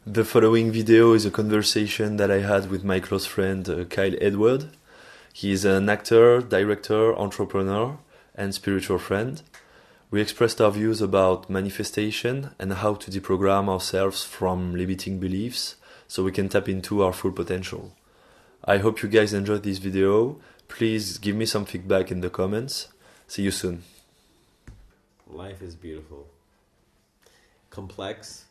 The following video is a conversation that I had with my close friend Kyle Edward. He is an actor, director, entrepreneur, and spiritual friend. We expressed our views about manifestation and how to deprogram ourselves from limiting beliefs so we can tap into our full potential. I hope you guys enjoyed this video. Please give me some feedback in the comments. See you soon. Life is beautiful. Complex.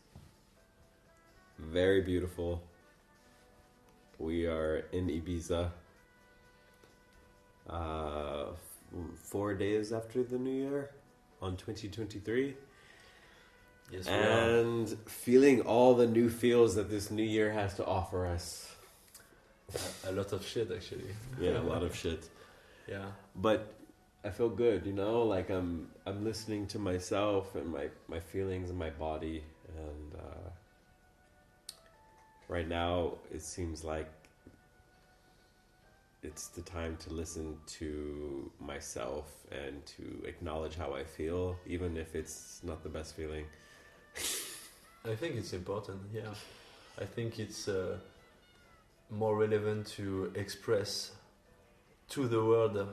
Very beautiful. We are in Ibiza. 4 days after the new year on 2023. Yes, we and feeling all the new feels that this new year has to offer us. A lot of shit, actually. Yeah, a lot of shit. Yeah. But I feel good, you know, like I'm listening to myself and my feelings in my body, and right now it seems like it's the time to listen to myself and to acknowledge how I feel, even if it's not the best feeling. I think it's important, yeah. I think it's more relevant to express to the world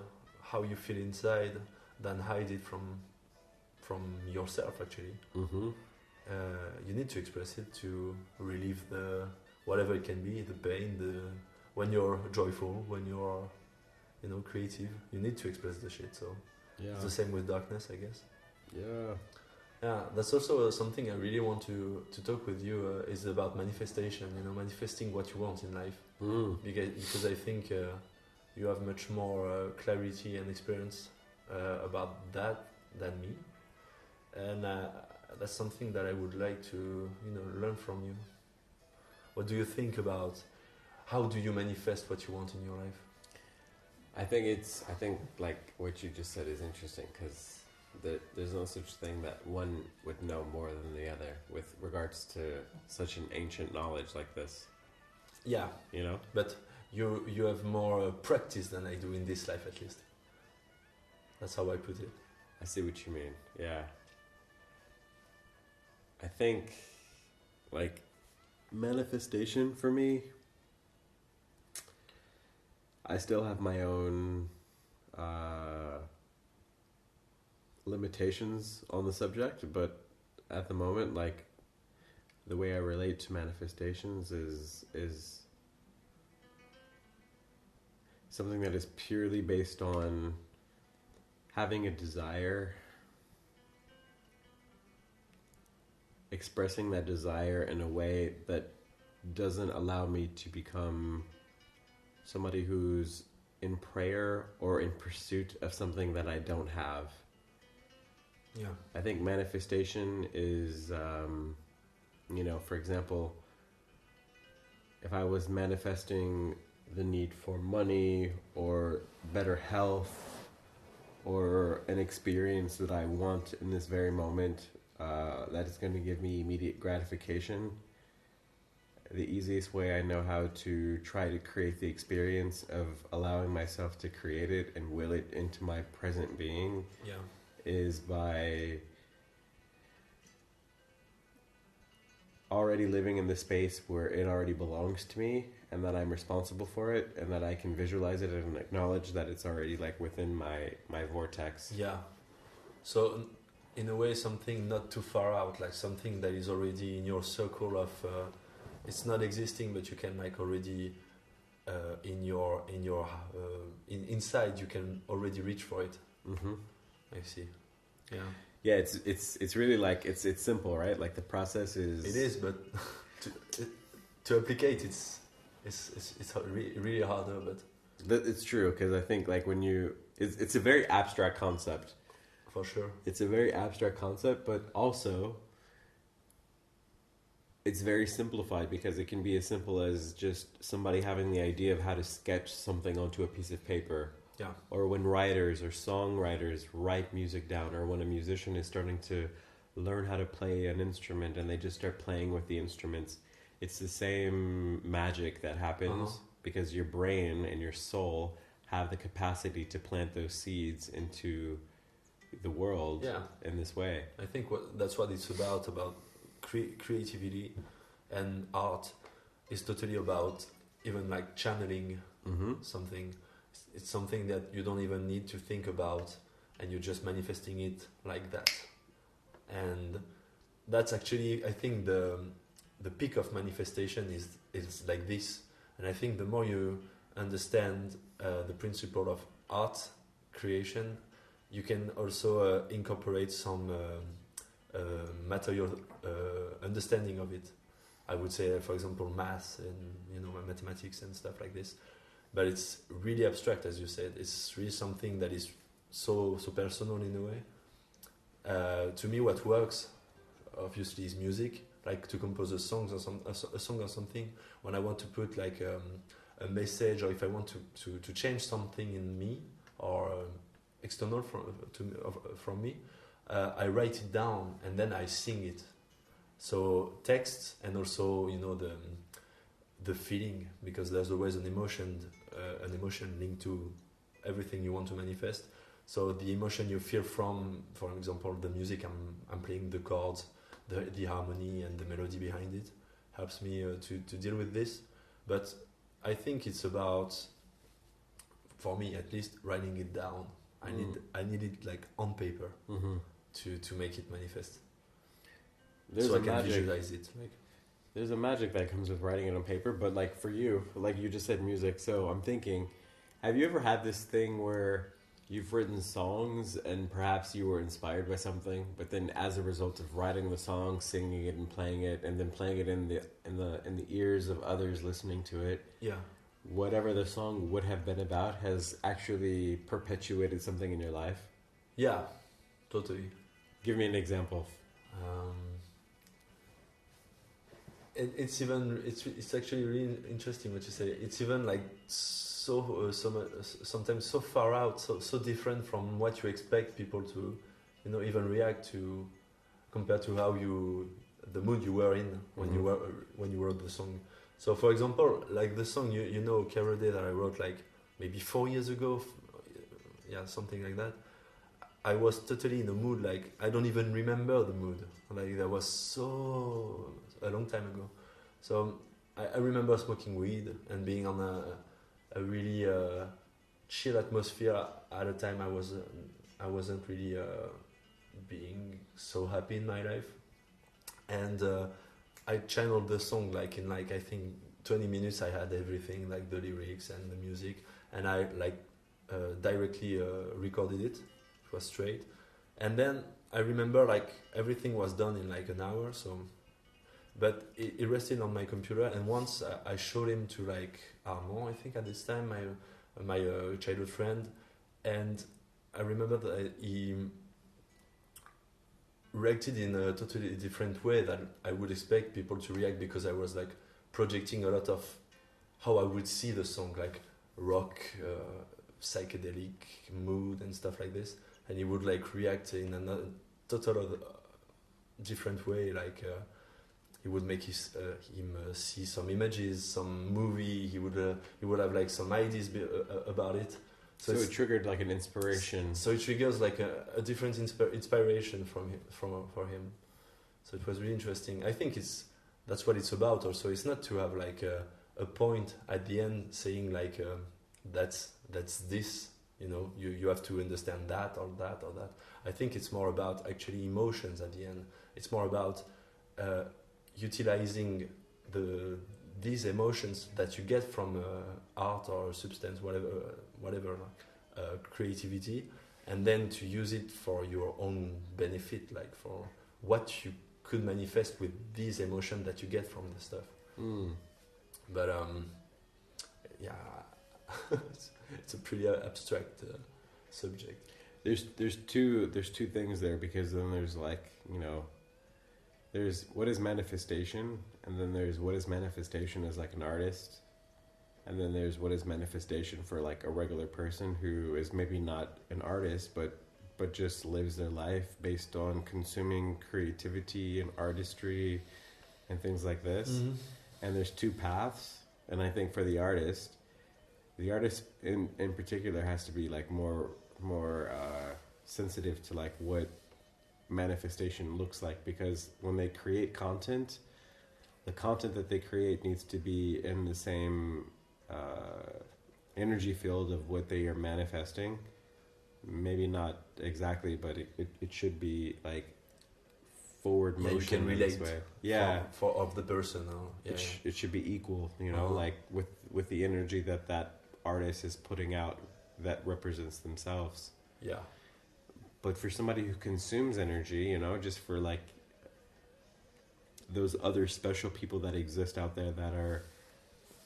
how you feel inside than hide it from yourself, actually. Mm-hmm. You need to express it to relieve the whatever it can be, the pain, when you're joyful, when you're creative, you need to express the shit. So Yeah. it's the same with darkness, I guess. Yeah. Yeah, that's also something I really want to talk with you is about manifestation, manifesting what you want in life. Because I think you have much more clarity and experience about that than me. And that's something that I would like to learn from you. What do you think about how do you manifest what you want in your life? I think like what you just said is interesting, because there's no such thing that one would know more than the other with regards to such an ancient knowledge like this. Yeah, you know. But you have more practice than I do in this life, at least. That's how I put it. I see what you mean. Yeah. I think like manifestation for me, I still have my own limitations on the subject, but at the moment, like, the way I relate to manifestations is something that is purely based on having a desire, expressing that desire in a way that doesn't allow me to become somebody who's in prayer or in pursuit of something that I don't have. Yeah. I think manifestation is, for example, if I was manifesting the need for money or better health or an experience that I want in this very moment, that is going to give me immediate gratification, the easiest way I know how to try to create the experience of allowing myself to create it and will it into my present being is by already living in the space where it already belongs to me and that I'm responsible for it and that I can visualize it and acknowledge that it's already like within my vortex. Yeah. So in a way, something not too far out, like something that is already in your circle of it's not existing, but you can like already inside you can already reach for it. Mm-hmm. I see. Yeah. Yeah, it's really like it's simple, right? Like the process is. It is, but to applicate it's really harder. But it's true, because I think like when it's a very abstract concept. For sure. It's a very abstract concept, but also it's very simplified, because it can be as simple as just somebody having the idea of how to sketch something onto a piece of paper. Yeah. Or when writers or songwriters write music down, or when a musician is starting to learn how to play an instrument and they just start playing with the instruments. It's the same magic that happens because your brain and your soul have the capacity to plant those seeds into the world in this way. I think that's what it's about creativity and art is totally about even like channeling something. It's something that you don't even need to think about, and you're just manifesting it like that. And that's actually, I think, the peak of manifestation is like this. And I think the more you understand the principle of art creation, you can also incorporate some material understanding of it. I would say, for example, math and mathematics and stuff like this. But it's really abstract, as you said. It's really something that is so personal in a way. To me, what works, obviously, is music. Like to compose a song or something. When I want to put like a message, or if I want to change something in me or external from me, I write it down and then I sing it. So text and also the feeling, because there's always an emotion linked to everything you want to manifest. So the emotion you feel from, for example, the music I'm playing, the chords, the harmony and the melody behind it helps me to deal with this. But I think it's about, for me at least, writing it down. I need it like on paper to make it manifest. So I can visualize it. There's a magic that comes with writing it on paper, but like for you, like you just said music, so I'm thinking, have you ever had this thing where you've written songs and perhaps you were inspired by something, but then as a result of writing the song, singing it and playing it, and then playing it in the ears of others listening to it, whatever the song would have been about has actually perpetuated something in your life? Yeah, totally. Give me an example. It's actually really interesting what you say. It's even like sometimes so far out, so different from what you expect people to, even react to, compared to how the mood you were in when you wrote the song. So, for example, like the song Carade that I wrote like maybe 4 years ago, something like that. I was totally in a mood, like I don't even remember the mood. Like that was so a long time ago. So I remember smoking weed and being on a really chill atmosphere at a time. I wasn't really being so happy in my life, and I channeled the song like in I think 20 minutes. I had everything, like the lyrics and the music, and I directly recorded it. It was straight, and then I remember like everything was done in like an hour. So, but it rested on my computer, and once I showed him to like Armand, I think at this time, my childhood friend, and I remember that he reacted in a totally different way that I would expect people to react, because I was like projecting a lot of how I would see the song, like rock, psychedelic mood and stuff like this, and he would like react in a total different way, like he would make him see some images, some movie. He would have like some ideas about it. So it triggered like an inspiration. So it triggers like a different inspiration for him. So it was really interesting. I think that's what it's about. Also, it's not to have like a point at the end saying like that's this. You have to understand that or that or that. I think it's more about actually emotions at the end. It's more about utilizing these emotions that you get from art or substance, whatever creativity, and then to use it for your own benefit, like for what you could manifest with these emotions that you get from the stuff. But it's a pretty abstract subject. There's two things there, because then there's like there's what is manifestation, and then there's what is manifestation as like an artist, and then there's what is manifestation for like a regular person who is maybe not an artist but just lives their life based on consuming creativity and artistry and things like this. And there's two paths, and I think for the artist in particular has to be like more sensitive to like what manifestation looks like, because when they create content the content that they create needs to be in the same energy field of what they are manifesting. Maybe not exactly, but it should be like forward motion. You can relate way. Yeah, for of the person. It should be equal, you know, like with the energy that artist is putting out that represents themselves. Yeah. But for somebody who consumes energy, you know, just for like those other special people that exist out there that are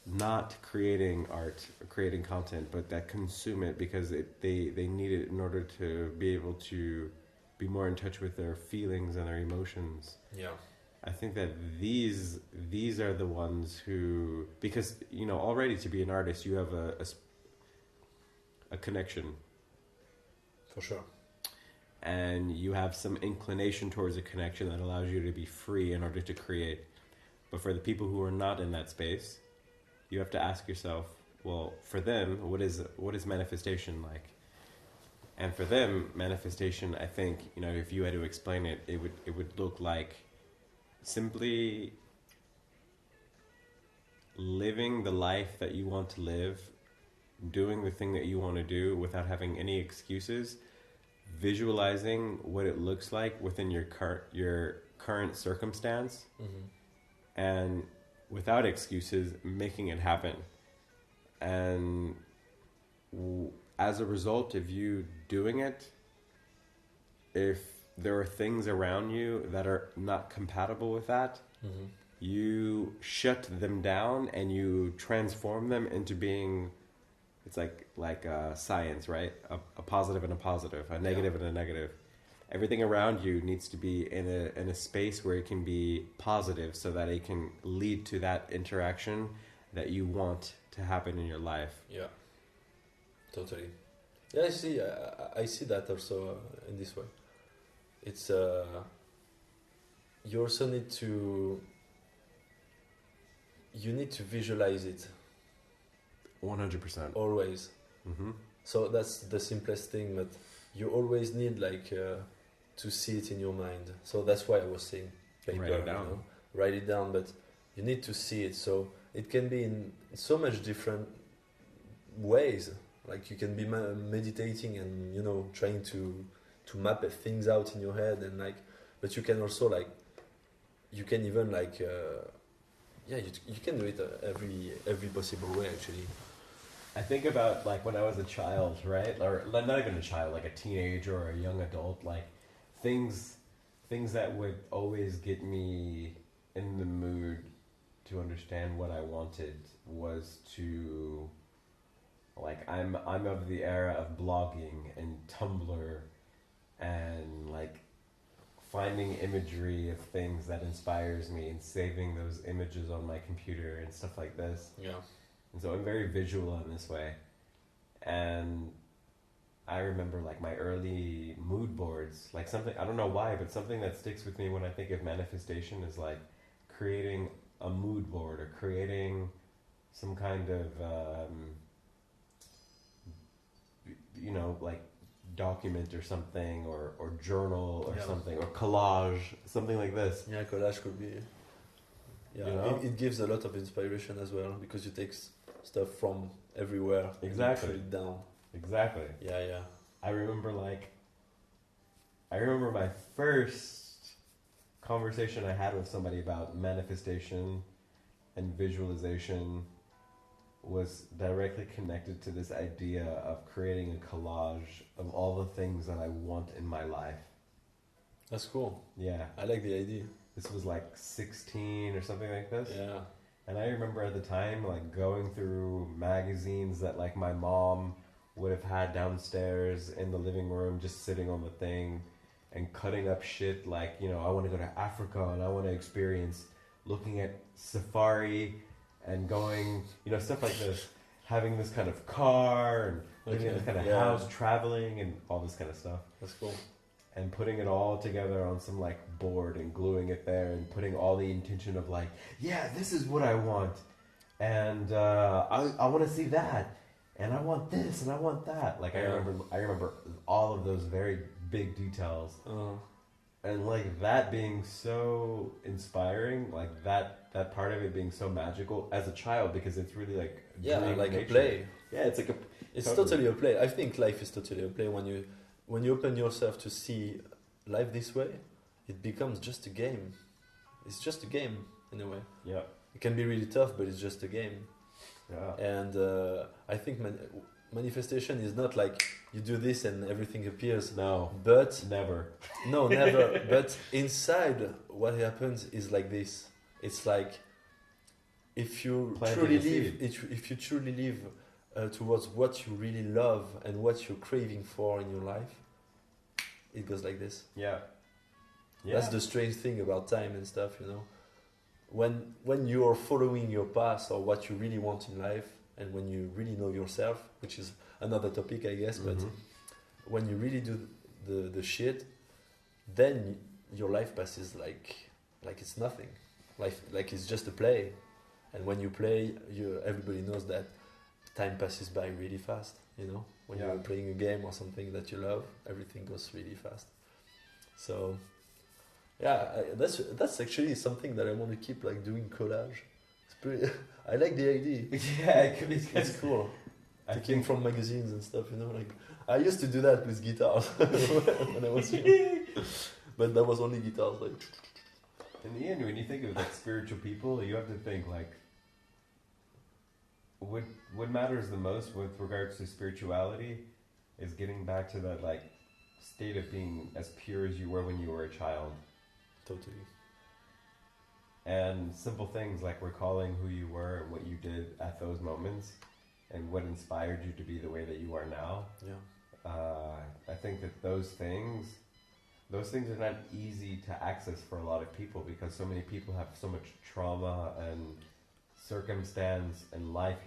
not creating art or creating content, but that consume it because they need it in order to be able to be more in touch with their feelings and their emotions. Yeah. I think that these are the ones who, because, you know, already to be an artist, you have a connection. For sure. And you have some inclination towards a connection that allows you to be free in order to create. But for the people who are not in that space, you have to ask yourself, well, for them, what is manifestation like? And for them, manifestation, I think, you know, if you had to explain it, it would look like simply living the life that you want to live, doing the thing that you want to do without having any excuses, visualizing what it looks like within your current circumstance, and without excuses, making it happen. And as a result of you doing it, if there are things around you that are not compatible with that, you shut them down and you transform them into being, it's like science, right? A positive and a positive, a negative and a negative. Everything around you needs to be in a space where it can be positive so that it can lead to that interaction that you want to happen in your life. Yeah, totally. Yeah, I see that also in this way. It's you also need to visualize it 100%. always. So that's the simplest thing, but you always need like to see it in your mind. So that's why I was saying paper, write it down. You know? Write it down, but you need to see it. So it can be in so much different ways. Like you can be meditating and, you know, trying to map things out in your head, and like, but you can also like, you can even like, you can do it every possible way actually. I think about like when I was a child, right? Or not even a child, like a teenager or a young adult, like things that would always get me in the mood to understand what I wanted was to, like, I'm of the era of blogging and Tumblr and like finding imagery of things that inspires me and saving those images on my computer and stuff like this. Yeah. And so I'm very visual in this way. And I remember like my early mood boards, like something, I don't know why, but something that sticks with me when I think of manifestation is like creating a mood board or creating some kind of, you know, like document or something, or journal or something, or collage, something like this. Yeah, collage could be. Yeah, you know? it gives a lot of inspiration as well, because you take stuff from everywhere. Exactly. And you put it down. Exactly. Yeah. I remember my first conversation I had with somebody about manifestation and visualization was directly connected to this idea of creating a collage of all the things that I want in my life. That's cool. Yeah. I like the idea. This was like 16 or something like this. Yeah. And I remember at the time like going through magazines that like my mom would have had downstairs in the living room, just sitting on the thing and cutting up shit like, you know, I want to go to Africa and I want to experience looking at safari and going, you know, stuff like this, having this kind of car and living in this kind of house, traveling and all this kind of stuff. That's cool. And putting it all together on some like board and gluing it there and putting all the intention of like, yeah, this is what I want. And I want to see that. And I want this and I want that. Like I remember all of those very big details. And like that being so inspiring, like that part of it being so magical as a child, because it's really like like nature. a play. Yeah, it's like it's totally a play. I think life is totally a play. When you open yourself to see life this way, it becomes just a game. It's just a game in a way. Yeah. It can be really tough, but it's just a game. Yeah. And I think manifestation is not like you do this and everything appears. No. But never. No, never. But inside, what happens is like this. It's like if you truly live, if you truly live towards what you really love and what you're craving for in your life, it goes like this. Yeah. Yeah. That's the strange thing about time and stuff, you know. When you are following your path or what you really want in life, and when you really know yourself, which is another topic, I guess, but when you really do the shit, then your life passes like it's nothing. Like it's just a play. And when you play, everybody knows that time passes by really fast, you know. When you're playing a game or something that you love, everything goes really fast. So yeah, that's actually something that I want to keep, like doing collage. It's pretty. I like the idea. Yeah, it's cool. Taking from magazines and stuff, you know. Like I used to do that with guitars when I was young, but that was only guitars. Like in the end, when you think of like spiritual people, you have to think like what matters the most with regards to spirituality is getting back to that like state of being as pure as you were when you were a child. Totally. And simple things like recalling who you were and what you did at those moments and what inspired you to be the way that you are now. Yeah. I think that those things are not easy to access for a lot of people because so many people have so much trauma and circumstance and life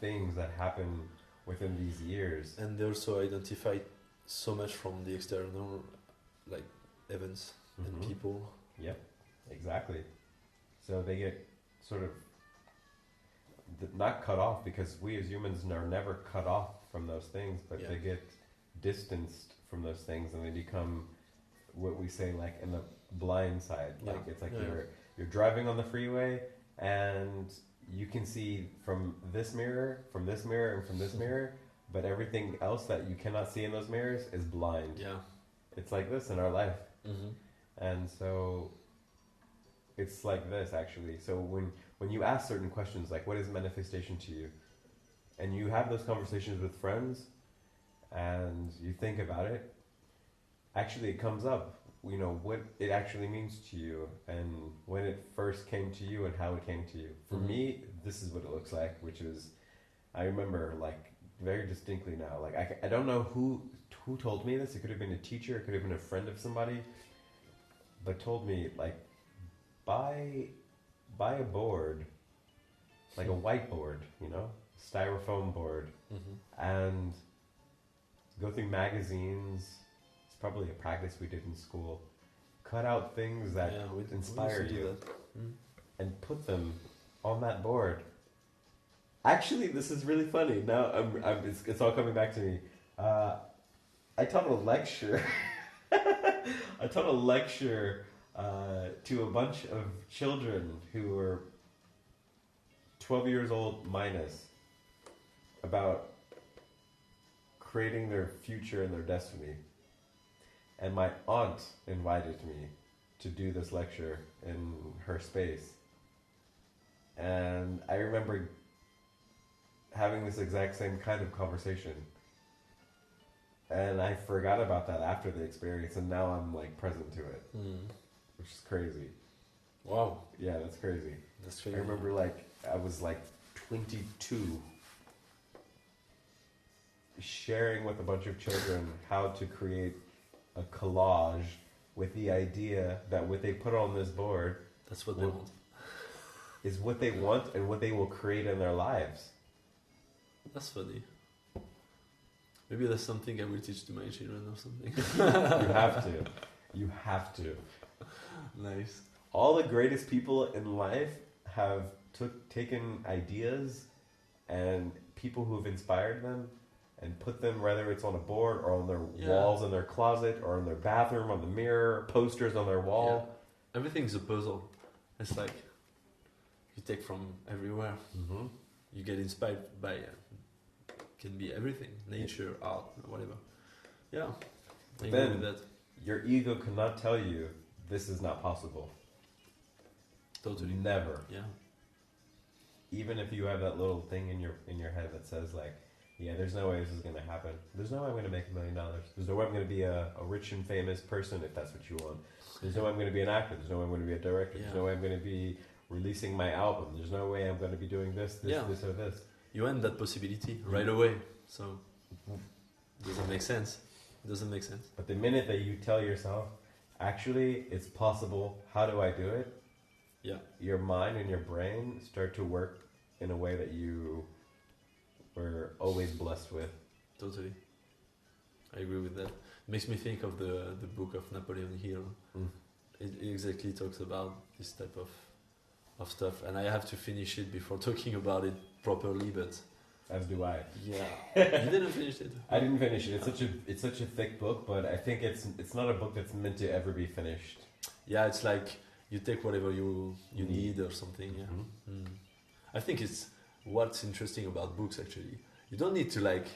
things that happen within these years. And they also identify so much from the external, like events and people. Yep, exactly. So they get sort of not cut off, because we as humans are never cut off from those things, but they get distanced from those things and they become what we say like in the blind side. Like it's like you're driving on the freeway and you can see from this mirror, and from this mirror, but everything else that you cannot see in those mirrors is blind. Yeah. It's like this in our life. And so it's like this actually. So when you ask certain questions like what is manifestation to you, and you have those conversations with friends and you think about it, actually it comes up, you know, what it actually means to you and when it first came to you and how it came to you. For me, this is what it looks like, which is, I remember like very distinctly now, like I don't know who told me this. It could have been a teacher, it could have been a friend of somebody, but told me like buy a board, like a whiteboard, you know, styrofoam board, and go through magazines. It's probably a practice we did in school. Cut out things that inspired you and put them on that board. Actually, this is really funny. Now it's all coming back to me. I taught a lecture. To a bunch of children who were 12 years old minus, about creating their future and their destiny. And my aunt invited me to do this lecture in her space. And I remember having this exact same kind of conversation. And I forgot about that after the experience, and now I'm like present to it, which is crazy. Wow. Yeah, that's crazy. That's crazy. I remember like I was like 22, sharing with a bunch of children how to create a collage with the idea that what they put on this board, that's what they want, is what they want and what they will create in their lives. That's funny. Maybe that's something I will teach to my children or something. You have to. Nice. All the greatest people in life have taken ideas and people who have inspired them and put them, whether it's on a board or on their walls in their closet or in their bathroom, on the mirror, posters on their wall. Yeah. Everything's a puzzle. It's like you take from everywhere. Mm-hmm. You get inspired by can be everything, nature, art, whatever. Yeah, I agree with that. Your ego cannot tell you this is not possible. Totally. Never. Yeah. Even if you have that little thing in your head that says like, yeah, there's no way this is going to happen. There's no way I'm going to make $1 million. There's no way I'm going to be a rich and famous person if that's what you want. There's no way I'm going to be an actor. There's no way I'm going to be a director. There's no way I'm going to be releasing my album. There's no way I'm going to be doing this, or this. You end that possibility right away. So it doesn't make sense. But the minute that you tell yourself, actually, it's possible, how do I do it? Yeah. Your mind and your brain start to work in a way that you were always blessed with. Totally. I agree with that. It makes me think of the book of Napoleon Hill. It exactly talks about this type of stuff, and I have to finish it before talking about it properly, but as do I. Yeah. You didn't finish it? I didn't finish it. It's such a thick book, but I think it's not a book that's meant to ever be finished. Yeah, it's like you take whatever you need or something. Yeah. Mm-hmm. I think it's what's interesting about books actually. You don't need to like.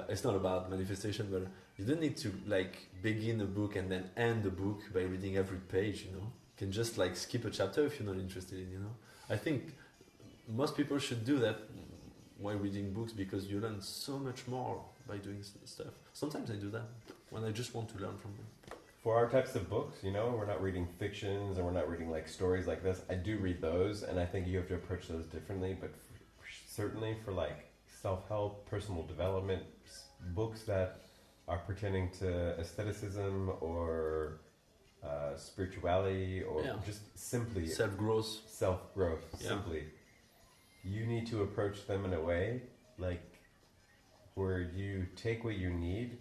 It's not about manifestation, but you don't need to like begin a book and then end the book by reading every page. You know, you can just like skip a chapter if you're not interested in. You know, I think most people should do that while reading books because you learn so much more by doing stuff. Sometimes I do that when I just want to learn from them. For our types of books, you know, we're not reading fictions and we're not reading like stories like this. I do read those, and I think you have to approach those differently. But certainly for like self-help, personal development books that are pertaining to aestheticism or spirituality or just simply self-growth, simply, you need to approach them in a way like where you take what you need,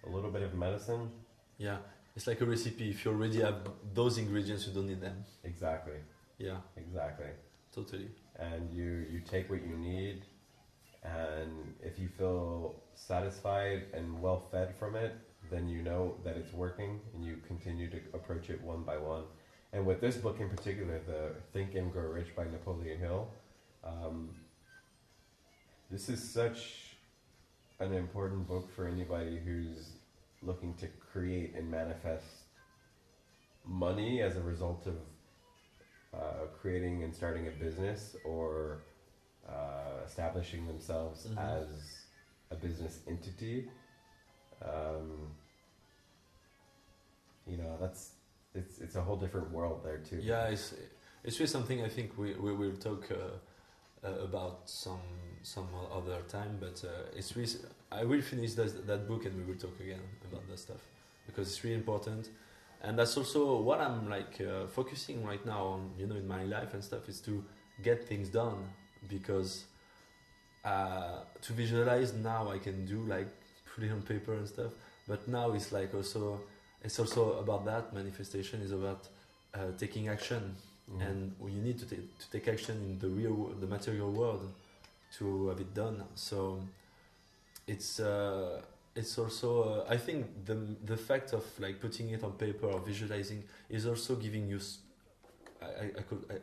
a little bit of medicine. Yeah, it's like a recipe. If you already have those ingredients, you don't need them. Exactly. Yeah. Exactly. Totally. And you take what you need, and if you feel satisfied and well fed from it, then you know that it's working, and you continue to approach it one by one. And with this book in particular, the Think and Grow Rich by Napoleon Hill, this is such an important book for anybody who's looking to create and manifest money as a result of creating and starting a business or establishing themselves as a business entity. You know, it's a whole different world there too. Yeah, it's really something I think we will talk about some other time, but it's really, I will finish that book and we will talk again about that stuff because it's really important. And that's also what I'm like focusing right now on, you know, in my life and stuff, is to get things done, because to visualize now I can do like put it on paper and stuff, but now it's like also about that. Manifestation is about taking action, and you need to take action in the material world to have it done. So it's also I think the fact of like putting it on paper or visualizing is also giving you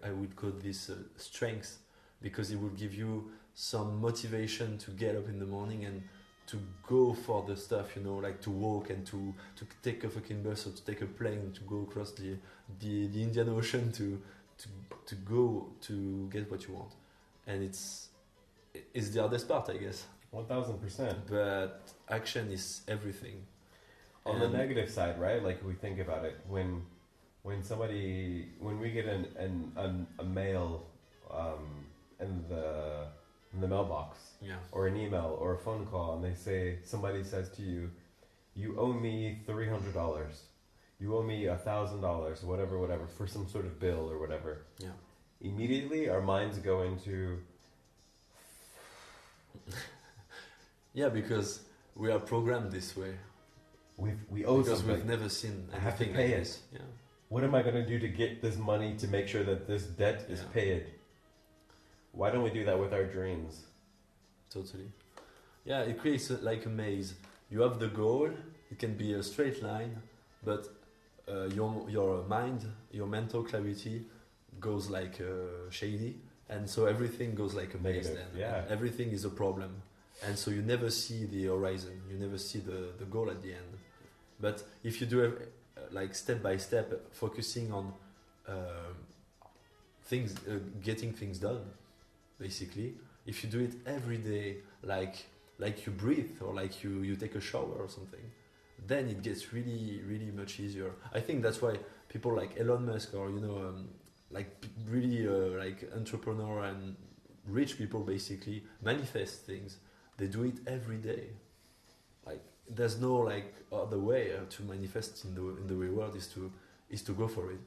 I would call this strength, because it will give you some motivation to get up in the morning and to go for the stuff, you know, like to walk and to take a fucking bus or to take a plane to go across the Indian Ocean to go to get what you want. And it's the hardest part, I guess. 1000%. But action is everything. On the negative side, right? Like we think about it, when we get a mail in the mailbox, or an email or a phone call, and somebody says to you, you owe me $300, you owe me $1,000, whatever, for some sort of bill or whatever. Yeah. Immediately our minds go into yeah, because we are programmed this way. We owe because something. We've never seen anything. I have to pay like it. This. Yeah. What am I going to do to get this money to make sure that this debt is paid? Why don't we do that with our dreams? Totally. Yeah, it creates like a maze. You have the goal. It can be a straight line, but your mind, your mental clarity goes like shady, and so everything goes like a maze. Negative, Then yeah. and everything is a problem, and so you never see the horizon. You never see the goal at the end. But if you do it like step by step, focusing on things, getting things done, basically. If you do it every day, like you breathe or like you take a shower or something, then it gets really really much easier. I think that's why people like Elon Musk or really like entrepreneur and rich people basically manifest things. They do it every day. Like there's no like other way to manifest in the real world is to go for it.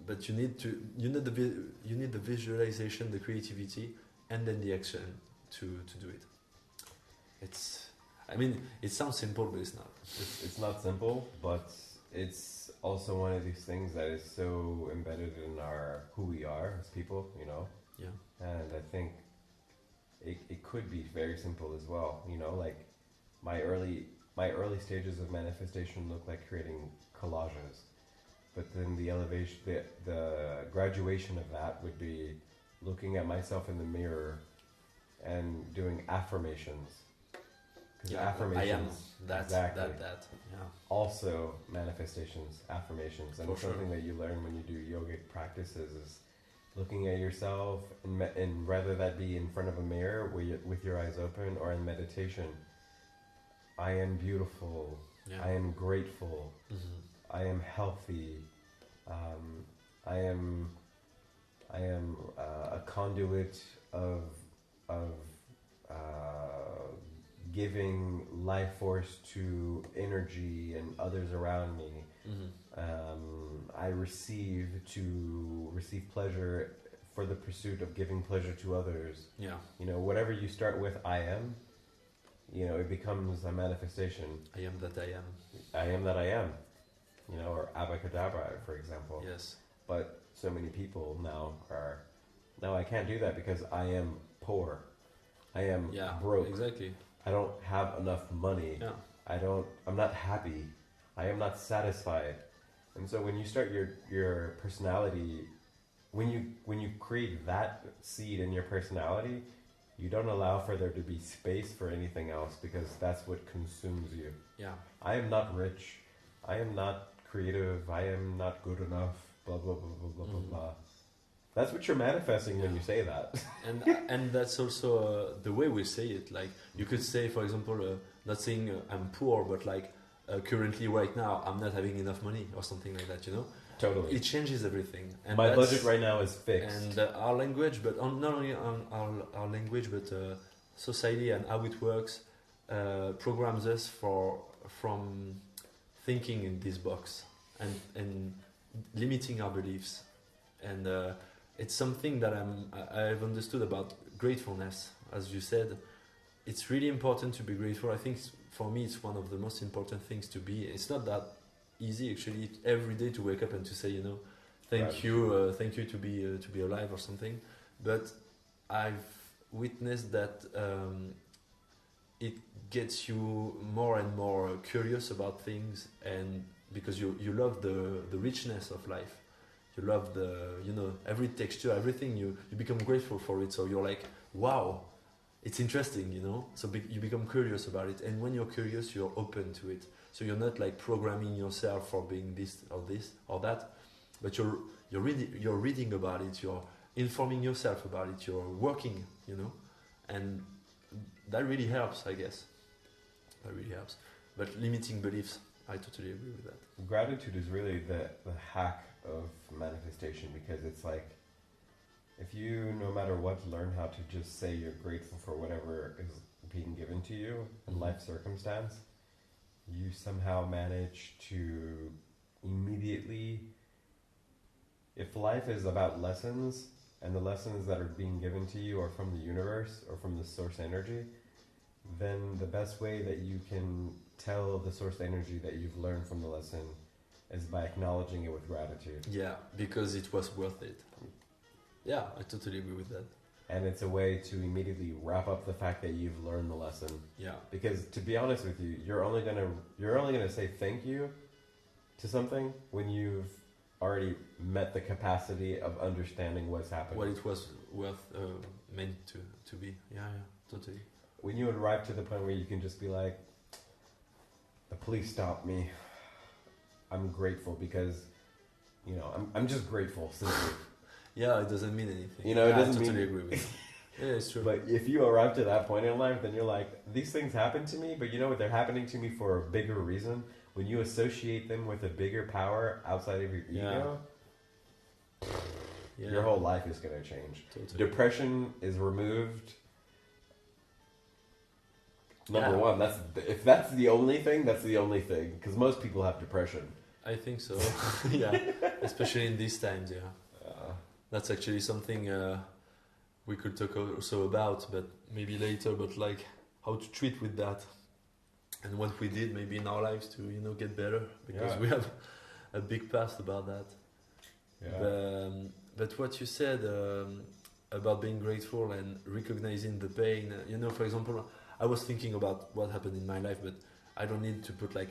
But you need the visualization, the creativity, and then the action to do it. It sounds simple, but it's not. It's not simple, but it's also one of these things that is so embedded in who we are as people, you know. Yeah. And I think it could be very simple as well, you know. Like my early stages of manifestation look like creating collages, but then the graduation of that would be looking at myself in the mirror and doing affirmations. Yeah, affirmations, I am that, exactly. that. Yeah. Also, manifestations, affirmations, and For it's sure. something that you learn when you do yogic practices is looking at yourself, and whether that be in front of a mirror with your eyes open or in meditation. I am beautiful. Yeah. I am grateful. Mm-hmm. I am healthy. I am a conduit of giving life force to energy and others around me. Mm-hmm. I receive pleasure for the pursuit of giving pleasure to others. Yeah. You know, whatever you start with, I am. You know, it becomes a manifestation. I am that I am. I am that I am. You know, or abacadabra, for example. Yes. But so many people now are, no, I can't do that because I am poor. I am broke. Exactly. I don't have enough money. Yeah. I'm not happy. I am not satisfied. And so when you start your personality, when you create that seed in your personality, you don't allow for there to be space for anything else because that's what consumes you. Yeah. I am not rich. I am not creative. I am not good enough. Blah blah blah blah blah Mm-hmm. blah. That's what you're manifesting when you say that. And that's also the way we say it. Like you could say, for example, not saying I'm poor, but like currently right now I'm not having enough money or something like that. You know. Totally. It changes everything. And my budget right now is fixed. And our language, but not only on our language, but society and how it works programs us from thinking in this box and limiting our beliefs. And it's something that I've understood about gratefulness. As you said, it's really important to be grateful. I think for me, it's one of the most important things to be. It's not that easy actually every day to wake up and to say, you know, thank you to be alive or something. But I've witnessed that it gets you more and more curious about things, and because you love the richness of life. You love every texture, everything. You become grateful for it. So you're like, wow, it's interesting, you know. So you become curious about it, and when you're curious, you're open to it. So you're not like programming yourself for being this or that, but you're reading about it. You're informing yourself about it. You're working, you know, and that really helps, I guess. That really helps. But limiting beliefs, I totally agree with that. Gratitude is really the hack of manifestation, because it's like if you, no matter what, learn how to just say you're grateful for whatever is being given to you in life circumstance, you somehow manage to immediately, if life is about lessons and the lessons that are being given to you are from the universe or from the source energy, then the best way that you can tell the source energy that you've learned from the lesson is by acknowledging it with gratitude. Yeah, because it was worth it. Yeah, I totally agree with that. and it's a way to immediately wrap up the fact that you've learned the lesson. Yeah. Because to be honest with you, you're only gonna say thank you to something when you've already met the capacity of understanding what's happening. What it was worth meant to be. Yeah, totally. When you arrive to the point where you can just be like, the police stopped me. I'm grateful because, you know, I'm just grateful simply. Yeah, it doesn't mean anything. You know, it doesn't I totally mean... agree with you. Yeah, it's true. But if you arrive to that point in life, then you're like, these things happen to me, but you know what? They're happening to me for a bigger reason. When you associate them with a bigger power outside of your ego, your whole life is going to change. Totally. Depression is removed. Number one, if that's the only thing, that's the only thing. Because most people have depression. I think so. Yeah, especially in these times. Yeah, that's actually something we could talk also about, but maybe later. But like how to treat with that, and what we did maybe in our lives to get better, because we have a big past about that. Yeah. But what you said about being grateful and recognizing the pain, for example, I was thinking about what happened in my life, but I don't need to put like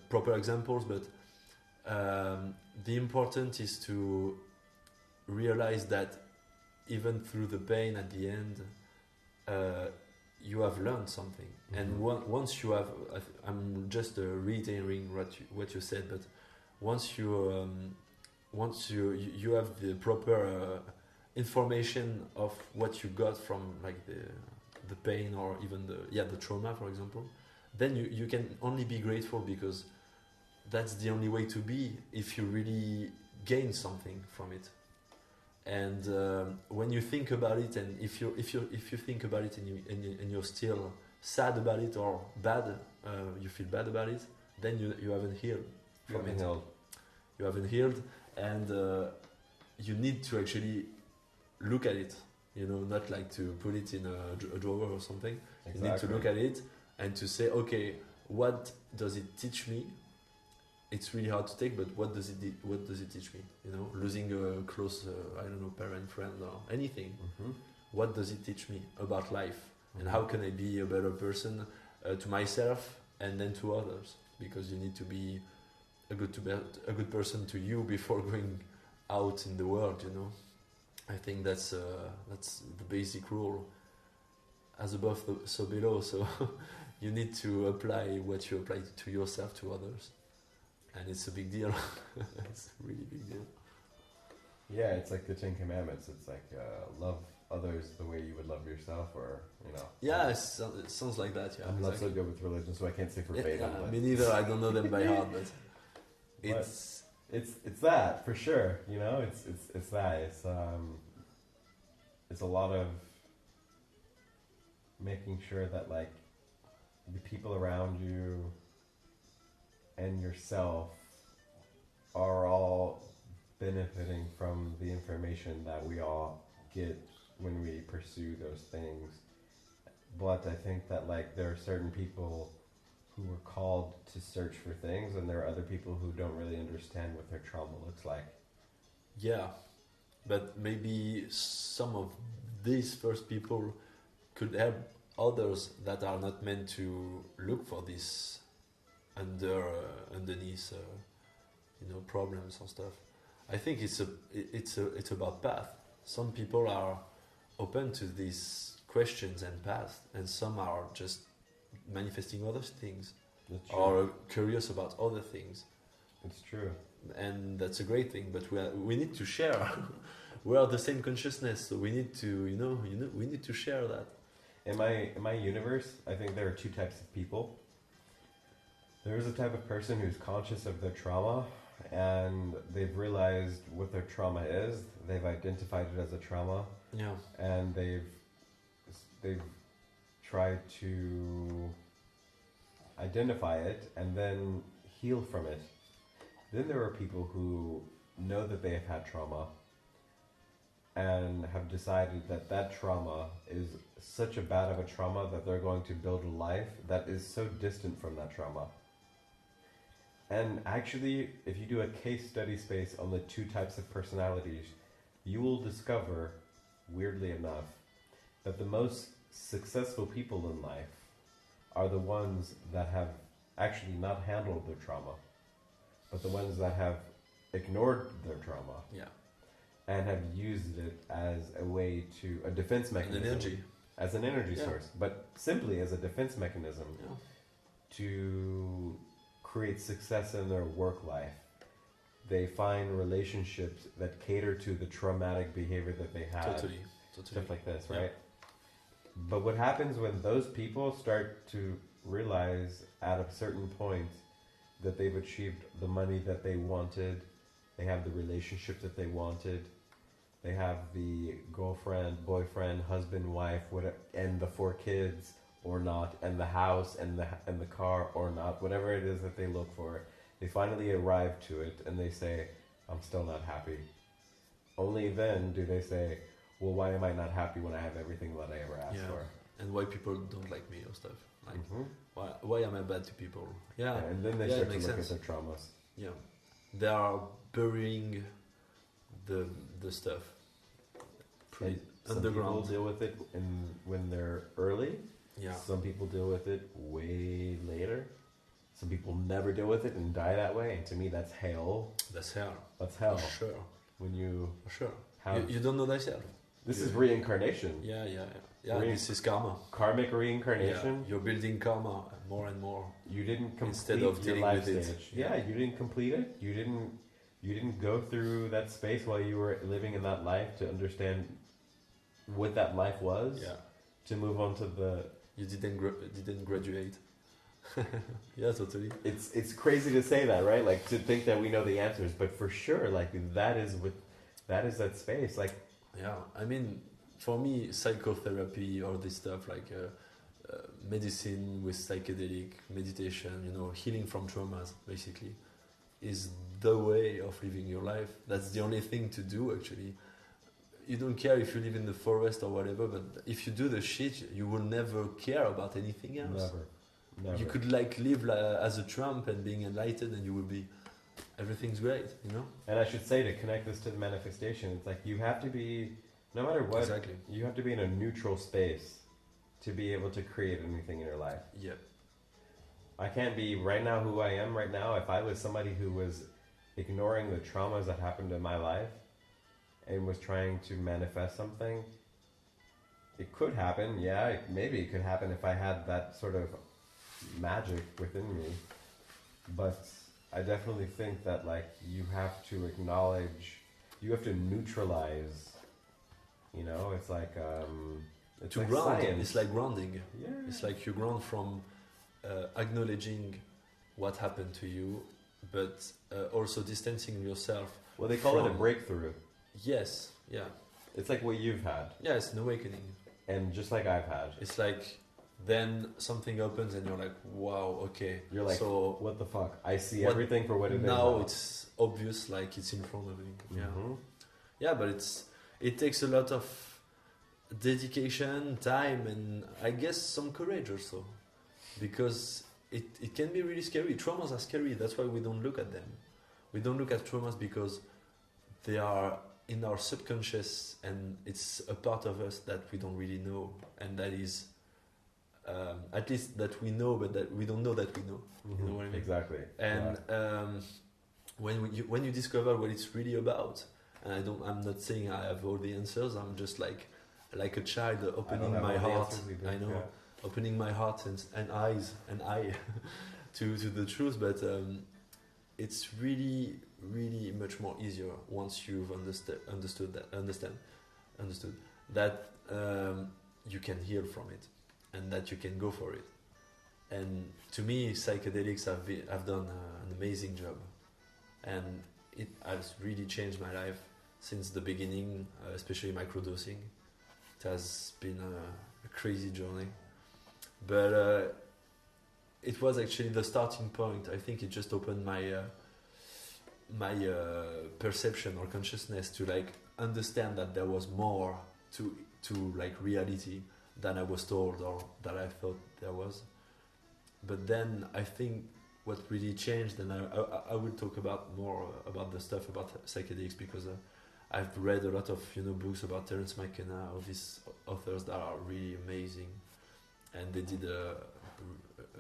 proper examples, but the important is to realize that even through the pain at the end, you have learned something. Mm-hmm. And once you have, I'm just reiterating what you said, but once you have the proper information of what you got from like the pain or even the trauma, for example, then you can only be grateful, because that's the only way to be if you really gain something from it. And when you think about it, and if you think about it and you're still sad about it or bad, you feel bad about it, then you haven't healed from it. You haven't healed, and you need to actually look at it. Not like to put it in a drawer or something. Exactly. You need to look at it and to say, okay, what does it teach me? It's really hard to take, but what does it teach me? Losing a close, parent, friend, or anything. Mm-hmm. What does it teach me about life? Mm-hmm. And how can I be a better person to myself and then to others? Because you need to be a good person to you before going out in the world. I think that's the basic rule. As above, so below. So you need to apply what you apply to yourself to others. And it's a big deal. It's a really big deal. Yeah, it's like the Ten Commandments. It's like love others the way you would love yourself, or Yeah, it sounds like that. Yeah, I'm not so good with religion, so I can't say verbatim. Yeah, me neither. I don't know them by heart, but it's that for sure. It's that. It's a lot of making sure that like the people around you and yourself are all benefiting from the information that we all get when we pursue those things. But I think that like there are certain people who were called to search for things, and there are other people who don't really understand what their trauma looks like. Yeah, but maybe some of these first people could help others that are not meant to look for this underneath problems or stuff. I think it's about path. Some people are open to these questions and path, and some are just manifesting other things or curious about other things. It's true, and that's a great thing. But we need to share. We are the same consciousness, so we need to we need to share that. In my universe, I think there are two types of people. There is a type of person who's conscious of their trauma, and they've realized what their trauma is. They've identified it as a trauma. Yeah. And they've tried to identify it and then heal from it. Then there are people who know that they have had trauma and have decided that that trauma is such a bad of a trauma that they're going to build a life that is so distant from that trauma. And actually, if you do a case study space on the two types of personalities, you will discover, weirdly enough, that the most successful people in life are the ones that have actually not handled their trauma, but the ones that have ignored their trauma Yeah. and have used it as a way to a defense mechanism, energy. as an energy Yeah. source, but simply as a defense mechanism Yeah. to create success in their work life. They find relationships that cater to the traumatic behavior that they had. Totally. Stuff like this, Yeah. right? But what happens when those people start to realize at a certain point that they've achieved the money that they wanted, they have the relationship that they wanted, they have the girlfriend, boyfriend, husband, wife, whatever, and the 4 kids or not, and the house and the car or not, whatever it is that they look for, they finally arrive to it and they say, I'm still not happy. Only then do they say, well, why am I not happy when I have everything that I ever asked Yeah. for? And why people don't like me or stuff. Like, Mhm. why am I bad to people? Yeah. Yeah, and then they Yeah, start it to makes look sense. at their traumas. Yeah. They are burying the stuff. Pretty Some underground. people deal with it when they're early. Yeah. Some people deal with it way later. Some people never deal with it and die that way. And to me, that's hell. That's hell. That's hell. For sure. When you For sure. have You don't know thyself. this you- is reincarnation, Yeah, yeah, yeah. Yeah, this is karma. karmic reincarnation. Yeah. You're building karma more and more. You didn't complete Instead of your dealing life with it. stage. Yeah. Yeah, you didn't complete it. You didn't go through that space while you were living in that life to understand what that life was. Yeah. To move on to the. You didn't graduate. Yeah, totally. It's crazy to say that, right? Like to think that we know the answers, but for sure, like that is that space. Like Yeah, I mean, for me, psychotherapy or this stuff like medicine with psychedelic meditation, healing from traumas, basically, is the way of living your life. That's the only thing to do, actually. You don't care if you live in the forest or whatever, but if you do the shit, you will never care about anything else. never. You could live as a Trump and being enlightened, and you will be, everything's great, And I should say, to connect this to the manifestation, it's like you have to be, no matter what, Exactly. you have to be in a neutral space to be able to create anything in your life. Yeah. I can't be right now who I am right now if I was somebody who was ignoring the traumas that happened in my life and was trying to manifest something. It could happen, yeah, maybe it could happen if I had that sort of magic within me. But I definitely think that like you have to acknowledge, you have to neutralize, it's like it's To like ground, science. it's like grounding. Yeah. It's like you ground from acknowledging what happened to you, but also distancing yourself. Well, they call it a from- breakthrough. Yes, yeah. It's like what you've had, Yeah, it's an awakening. and just like I've had. It's like then something opens and you're like, wow, okay. You're like, so what the fuck? I see What- everything for what it is. now it's obvious, like it's in front of you. Yeah. Mhm. Yeah, but it takes a lot of dedication, time, and I guess some courage also, because it can be really scary. Traumas are scary. That's why we don't look at them. We don't look at traumas because they are in our subconscious, and it's a part of us that we don't really know, and that is at least that we know, but that we don't know that we know. You know what I mean? Exactly. And when you discover what it's really about, and I'm not saying I have all the answers. I'm just like a child opening my heart. I know, opening my heart and eyes and eye to the truth. But it's really much more easier once you've understood that you can heal from it, and that you can go for it. And to me, psychedelics have done an amazing job, and it has really changed my life since the beginning, especially microdosing. It has been a crazy journey, but it was actually the starting point. I think it just opened my perception or consciousness to like understand that there was more to like reality than I was told or that I thought there was. But then I think what really changed, and I will talk about more about the stuff about psychedelics, because I've read a lot of books about Terence McKenna, all authors that are really amazing, and they did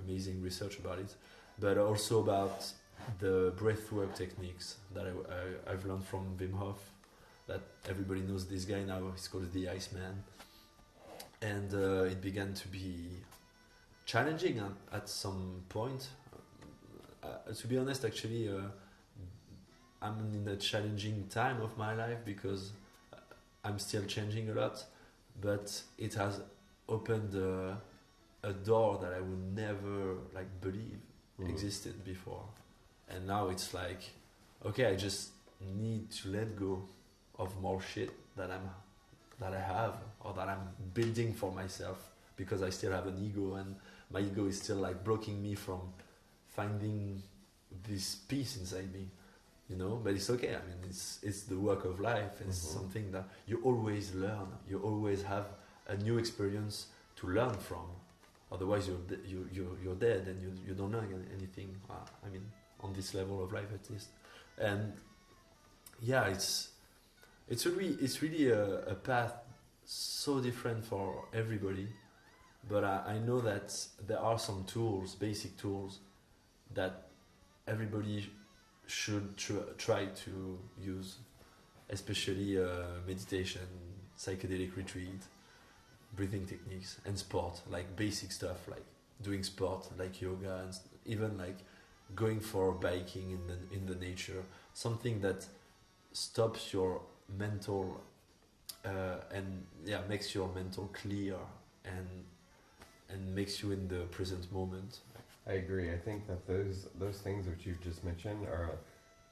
amazing research about it, but also about the breathwork techniques that I've learned from Wim Hof, that everybody knows this guy now. He's called the Iceman, and it began to be challenging at some point. To be honest, actually, I'm in a challenging time of my life because I'm still changing a lot, but it has opened a door that I would never believe existed before. And now it's like, okay, I just need to let go of more shit that I have or that I'm building for myself, because I still have an ego, and my ego is still blocking me from finding this peace inside me, but it's okay. I mean, it's the work of life, and it's something that you always learn. You always have a new experience to learn from. Otherwise, you're dead and you don't learn anything. I mean, on this level of life at least. And yeah, it's really a path so different for everybody. But I know that there are some tools, basic tools, that everybody should try to use, especially meditation, psychedelic retreat, breathing techniques, and sport, basic stuff, doing sport, yoga, and even going for biking in the nature, something that stops your mental and makes your mental clear and makes you in the present moment. I agree. I think that those things which you've just mentioned are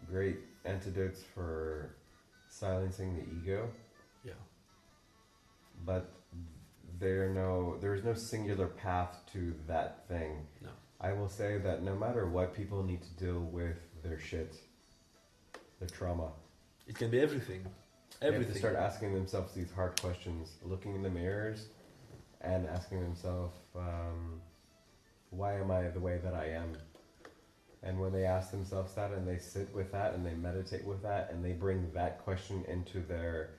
great antidotes for silencing the ego. Yeah. But there is no singular path to that thing. No. I will say that no matter what, people need to deal with their shit, their trauma. It can be everything. They have to start asking themselves these hard questions, looking in the mirrors and asking themselves, why am I the way that I am? And when they ask themselves that and they sit with that and they meditate with that and they bring that question into their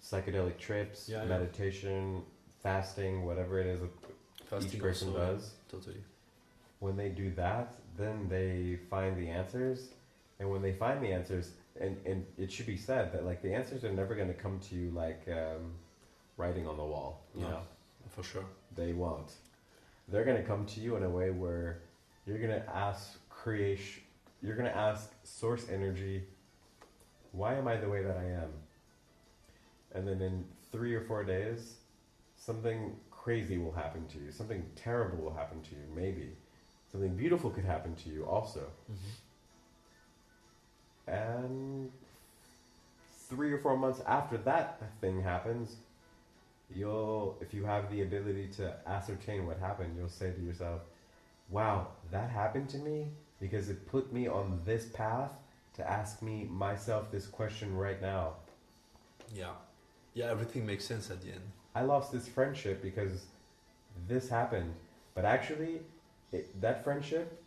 psychedelic trips, meditation, fasting, whatever it is each person does. Totally. When they do that, then they find the answers. And when they find the answers, and it should be said that the answers are never going to come to you writing on the wall. You know? For sure. They won't. They're going to come to you in a way where you're going to ask creation, you're going to ask source energy, why am I the way that I am? And then in 3 or 4 days, something crazy will happen to you. Something terrible will happen to you, maybe. Something beautiful could happen to you also. And 3 or 4 months after that thing happens, if you have the ability to ascertain what happened, you'll say to yourself, wow, that happened to me because it put me on this path to ask myself this question right now. Yeah, everything makes sense at the end. I lost this friendship because this happened, but actually that friendship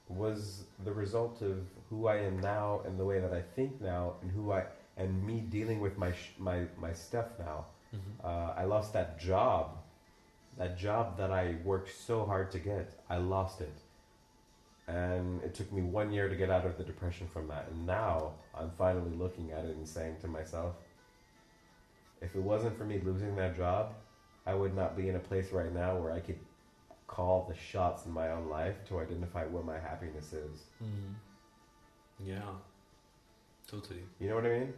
was the result of who I am now and the way that I think now and me dealing with my stuff now. I lost that job that I worked so hard to get. I lost it, and it took me 1 year to get out of the depression from that. And now I'm finally looking at it and saying to myself, if it wasn't for me losing that job, I would not be in a place right now where I could call the shots in my own life to identify what my happiness is. Yeah, totally. You know what I mean?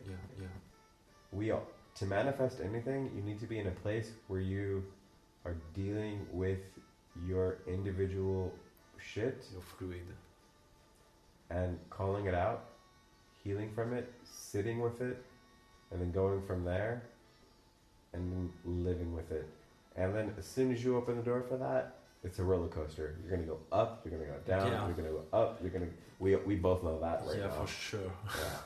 Yeah. To manifest anything, you need to be in a place where you are dealing with your individual shit. You're fluid. And calling it out, healing from it, sitting with it, and then going from there, and then living with it. And then as soon as you open the door for that, it's a roller coaster. You're going to go up, you're going to go down, you're going to go up, we both know that right now. Yeah, for sure. Yeah.